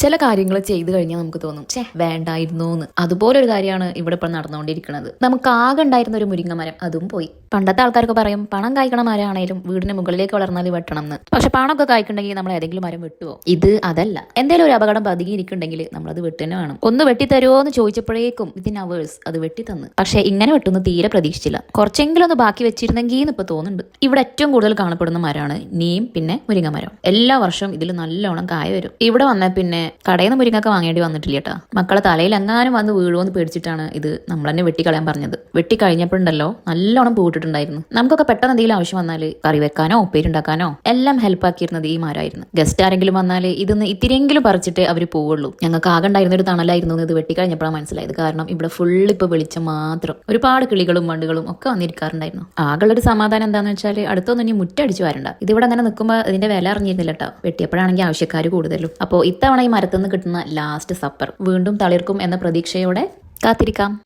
ചില കാര്യങ്ങൾ ചെയ്തു കഴിഞ്ഞാൽ നമുക്ക് തോന്നും വേണ്ടായിരുന്നു എന്ന്. അതുപോലെ ഒരു കാര്യമാണ് ഇവിടെ ഇപ്പോൾ നടന്നുകൊണ്ടിരിക്കുന്നത്. നമുക്ക് ആകെ ഉണ്ടായിരുന്ന ഒരു മുരിങ്ങ മരം അതും പോയി. പണ്ടത്തെ ആൾക്കാർക്ക് പറയും പണം കായ്ക്കണ മരമാണേലും വീടിന് മുകളിലേക്ക് വളർന്നാൽ വെട്ടണം എന്ന്. പക്ഷെ പണമൊക്കെ കായ്ക്കുണ്ടെങ്കിൽ നമ്മൾ ഏതെങ്കിലും മരം വെട്ടുവോ? ഇത് അതല്ല. എന്തെങ്കിലും ഒരു അപകടം പതുങ്ങിയിരിക്കുന്നുണ്ടെങ്കിൽ നമ്മളത് വെട്ടുതന്നെ വേണം. ഒന്ന് വെട്ടിത്തരുമോ എന്ന് ചോദിച്ചപ്പോഴേക്കും വിത്തിൻ അവേഴ്സ് അത് വെട്ടിത്തന്ന്. പക്ഷെ ഇങ്ങനെ വെട്ടുന്ന തീരെ പ്രതീക്ഷിച്ചില്ല. കുറച്ചെങ്കിലും ഒന്ന് ബാക്കി വെച്ചിരുന്നെങ്കിൽ എന്ന് ഇപ്പൊ തോന്നുന്നുണ്ട്. ഇവിടെ ഏറ്റവും കൂടുതൽ കാണപ്പെടുന്ന മരമാണ് നീം, പിന്നെ മുരിങ്ങ മരം. എല്ലാ വർഷവും ഇതിൽ നല്ലോണം കായ വരും. ഇവിടെ വന്നാൽ പിന്നെ കടയിൽ നിന്ന് മുരിങ്ങൊക്കെ വാങ്ങേണ്ടി വന്നിട്ടില്ല കേട്ടോ. മക്കളെ തലയിൽ എങ്ങാനും വന്ന് വീഴുവെന്ന് പേടിച്ചിട്ടാണ് ഇത് നമ്മൾ തന്നെ വെട്ടിക്കളയാൻ പറഞ്ഞത്. വെട്ടി കഴിഞ്ഞപ്പോഴുണ്ടല്ലോ നല്ലോണം പൂട്ടിട്ടുണ്ടായിരുന്നു. നമുക്കൊക്കെ പെട്ടെന്ന് എന്തെങ്കിലും ആവശ്യം വന്നാൽ കറി വെക്കാനോ ഉപ്പേരുണ്ടാക്കാനോ എല്ലാം ഹെൽപ്പ് ആക്കിയിരുന്നത് ഈ മരമായിരുന്നു. ഗസ്റ്റ് ആരെങ്കിലും വന്നാൽ ഇതൊന്ന് ഇത്തിരിയെങ്കിലും പറിച്ചിട്ട് അവർ പോവുള്ളൂ. ഞങ്ങൾക്ക് ആകെ ഉണ്ടായിരുന്ന ഒരു തണലായിരുന്നു ഇത് വെട്ടിക്കഴിഞ്ഞപ്പോഴാണ് മനസ്സിലായത്. കാരണം ഇവിടെ ഫുൾ ഇപ്പൊ വെളിച്ചം മാത്രം. ഒരുപാട് കിളികളും വണ്ടുകളും ഒക്കെ വന്നിരിക്കാറുണ്ടായിരുന്നു. ആകെയുള്ളൊരു സമാധാനം എന്താന്ന് വെച്ചാൽ അടുത്തൊന്നും ഇനി മുറ്റടിച്ചു വരണ്ട. ഇതിവിടെ അങ്ങനെ നിൽക്കുമ്പോൾ ഇതിന്റെ വില അറിഞ്ഞിരുന്നില്ല കേട്ടോ. വെട്ടിയപ്പോഴാണെങ്കിൽ ആവശ്യക്കാർ കൂടുതലും. അപ്പോൾ ഇത്തവണ ഈ മരത്തുനിന്ന് കിട്ടുന്ന ലാസ്റ്റ് സപ്പർ വീണ്ടും തളിർക്കും എന്ന പ്രതീക്ഷയോടെ കാത്തിരിക്കാം.